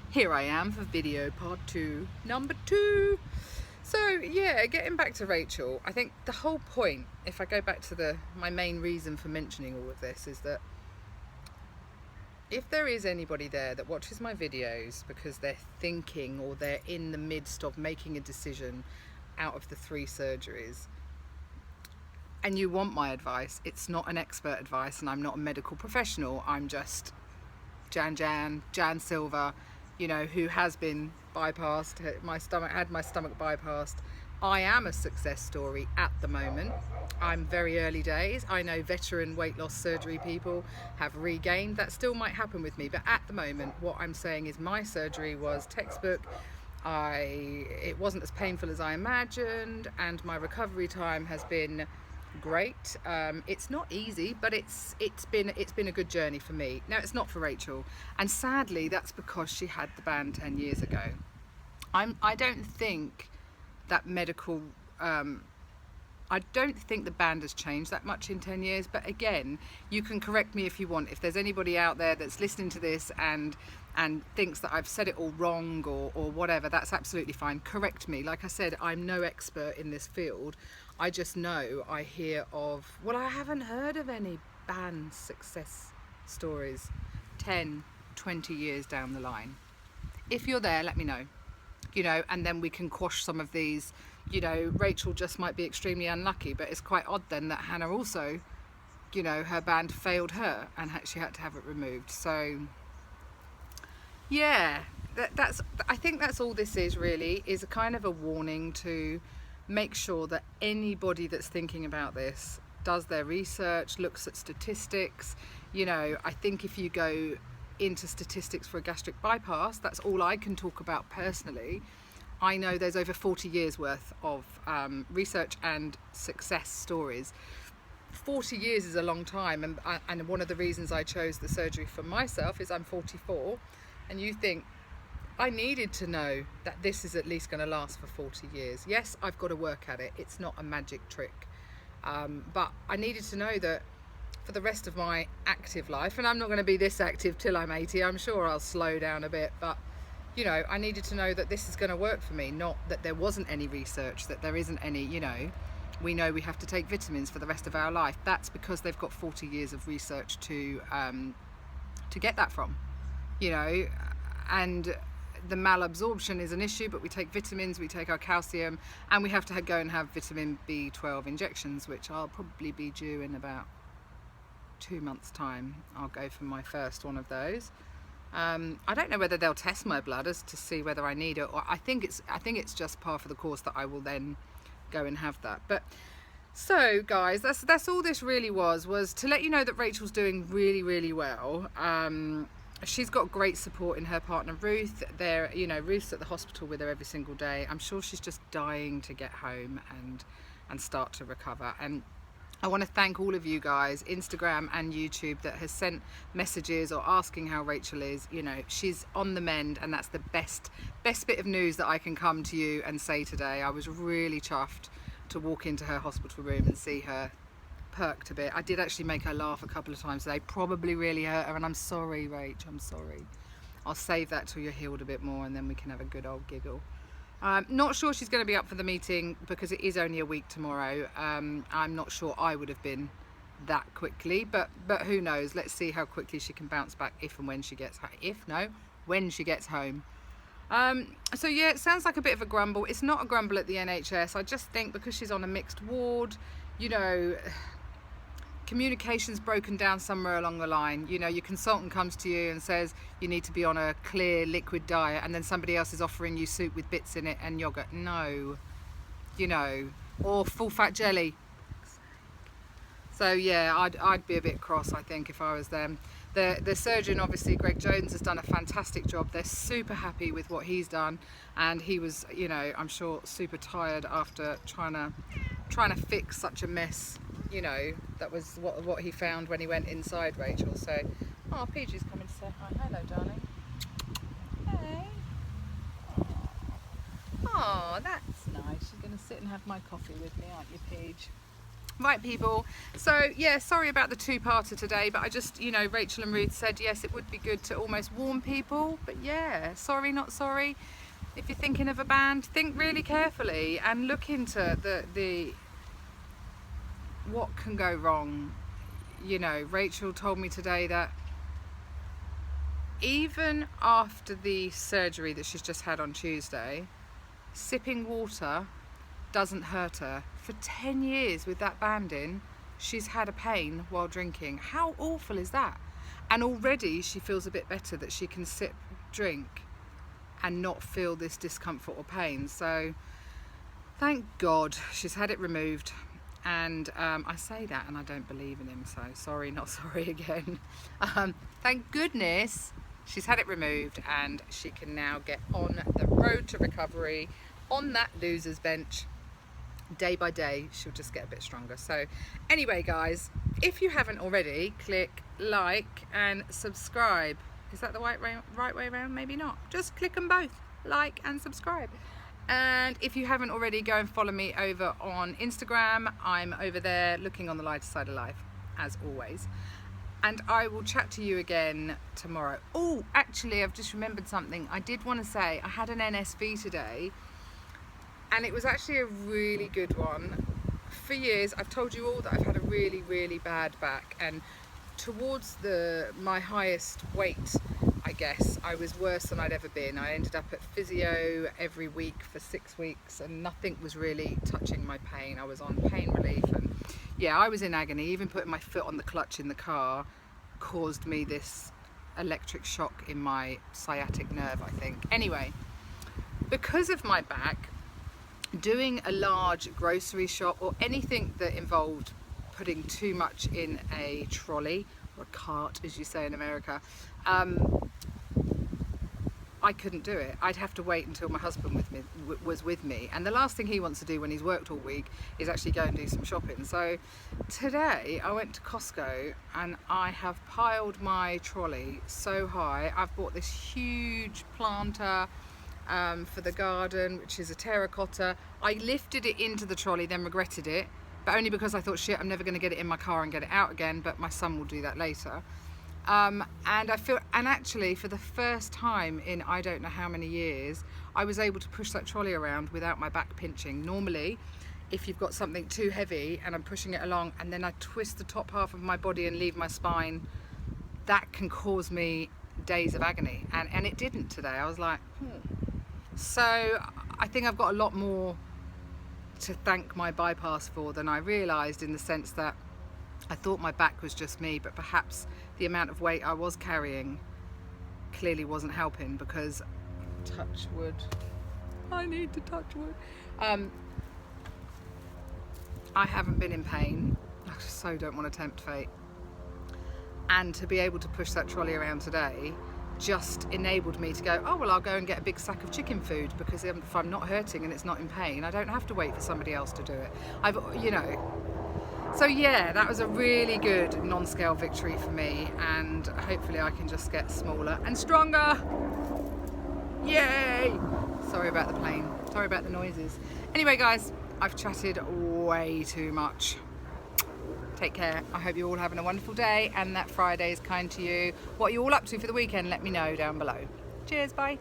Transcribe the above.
Here I am for video part 2, number 2. So yeah, getting back to Rachel, I think the whole point, if I go back to my main reason for mentioning all of this, is that if there is anybody there that watches my videos because they're thinking or they're in the midst of making a decision out of the 3 surgeries, and you want my advice, it's not an expert advice, and I'm not a medical professional. I'm just Jan Silver, who has been bypassed, had my stomach bypassed. I am a success story at the moment. I'm very early days. I know veteran weight loss surgery people have regained. That still might happen with me, but at the moment, what I'm saying is my surgery was textbook. It wasn't as painful as I imagined, and my recovery time has been great. It's not easy, but it's been a good journey for me. Now, it's not for Rachel, and sadly that's because she had the band 10 years ago. I don't think that medical I don't think the band has changed that much in 10 years, but again, you can correct me if you want. If there's anybody out there that's listening to this and thinks that I've said it all wrong or whatever, that's absolutely fine. Correct me. Like I said, I'm no expert in this field. I just know I hear of, well, I haven't heard of any band success stories 10, 20 years down the line. If you're there, let me know, and then we can quash some of these. Rachel just might be extremely unlucky, but it's quite odd then that Hannah also, her band failed her and she had to have it removed. So yeah, I think that's all this is really, is a kind of a warning to make sure that anybody that's thinking about this does their research, looks at statistics. I think if you go into statistics for a gastric bypass, that's all I can talk about personally. I know there's over 40 years worth of research and success stories. 40 years is a long time, and one of the reasons I chose the surgery for myself is I'm 44, and you think, I needed to know that this is at least going to last for 40 years. Yes, I've got to work at it. It's not a magic trick. But I needed to know that for the rest of my active life, and I'm not going to be this active till I'm 80, I'm sure I'll slow down a bit, but I needed to know that this is going to work for me, not that there wasn't any research, that there isn't any, we know we have to take vitamins for the rest of our life. That's because they've got 40 years of research to get that from, and the malabsorption is an issue, but we take vitamins, we take our calcium, and we have to go and have vitamin B12 injections, which I'll probably be due in about 2 months' time. I'll go for my first one of those. I don't know whether they'll test my blood as to see whether I need it, or I think it's just par for the course that I will then go and have that. But so guys, that's all this really was to let you know that Rachel's doing really, really well. She's got great support in her partner Ruth. Ruth's at the hospital with her every single day. I'm sure she's just dying to get home and start to recover. And I want to thank all of you guys, Instagram and YouTube, that has sent messages or asking how Rachel is. She's on the mend, and that's the best bit of news that I can come to you and say today. I was really chuffed to walk into her hospital room and see her perked a bit. I did actually make her laugh a couple of times today. Probably really hurt her, and I'm sorry, Rach, I'm sorry. I'll save that till you're healed a bit more, and then we can have a good old giggle. Not sure she's going to be up for the meeting because it is only a week tomorrow. I'm not sure I would have been that quickly, but who knows. Let's see how quickly she can bounce back if and when she gets when she gets home. So yeah, it sounds like a bit of a grumble. It's not a grumble at the NHS. I just think because she's on a mixed ward, communication's broken down somewhere along the line. Your consultant comes to you and says you need to be on a clear liquid diet, and then somebody else is offering you soup with bits in it and yogurt. No, or full fat jelly. So yeah, I'd be a bit cross, I think, if I was them. The surgeon, obviously Greg Jones, has done a fantastic job. They're super happy with what he's done, and he was, I'm sure, super tired after trying to fix such a mess. That was what he found when he went inside Rachel. So, PG's coming to say hi. Hello, darling. Hey. Oh, that's nice. You're going to sit and have my coffee with me, aren't you, Paige? Right, people, so yeah, sorry about the two-parter today, but I just, you know, Rachel and Ruth said yes, it would be good to almost warn people, but yeah, sorry not sorry. If you're thinking of a band, think really carefully and look into the what can go wrong. You know, Rachel told me today that even after the surgery that she's just had on Tuesday, sipping water doesn't hurt her. For 10 years with that band in, she's had a pain while drinking. How awful is that? And already she feels a bit better that she can sip, drink and not feel this discomfort or pain. So thank God she's had it removed. And I say that and I don't believe in him, so sorry not sorry again. Thank goodness she's had it removed and she can now get on the road to recovery on that loser's bench. Day by day she'll just get a bit stronger. So anyway guys, if you haven't already, click like and subscribe. Is that the right way around? Maybe not. Just click them both, like and subscribe. And if you haven't already, go and follow me over on Instagram. I'm over there looking on the lighter side of life, as always. And I will chat to you again tomorrow. Oh, actually, I've just remembered something. I did want to say I had an NSV today, and it was actually a really good one. For years, I've told you all that I've had a really, really bad back, and towards my highest weight, I guess, I was worse than I'd ever been. I ended up at physio every week for 6 weeks and nothing was really touching my pain. I was on pain relief and yeah, I was in agony. Even putting my foot on the clutch in the car caused me this electric shock in my sciatic nerve, I think. Anyway, because of my back, doing a large grocery shop or anything that involved putting too much in a trolley or a cart, as you say in America, I couldn't do it. I'd have to wait until my husband was with me, and the last thing he wants to do when he's worked all week is actually go and do some shopping. So today I went to Costco and I have piled my trolley so high. I've bought this huge planter for the garden, which is a terracotta. I lifted it into the trolley, then regretted it, but only because I thought, shit, I'm never going to get it in my car and get it out again, but my son will do that later. And actually for the first time in I don't know how many years, I was able to push that trolley around without my back pinching. Normally, if you've got something too heavy and I'm pushing it along and then I twist the top half of my body and leave my spine, that can cause me days of agony. And it didn't today. I was like, So I think I've got a lot more to thank my bypass for than I realised, in the sense that I thought my back was just me, but perhaps the amount of weight I was carrying clearly wasn't helping, because touch wood, I need to touch wood, I haven't been in pain. I so don't want to tempt fate, and to be able to push that trolley around today just enabled me to go, oh well, I'll go and get a big sack of chicken food, because if I'm not hurting and it's not in pain, I don't have to wait for somebody else to do it. So yeah, that was a really good non-scale victory for me, and hopefully I can just get smaller and stronger. Yay! Sorry about the plane, sorry about the noises. Anyway guys, I've chatted way too much. Take care. I hope you're all having a wonderful day and that Friday is kind to you. What are you all up to for the weekend? Let me know down below. Cheers, bye.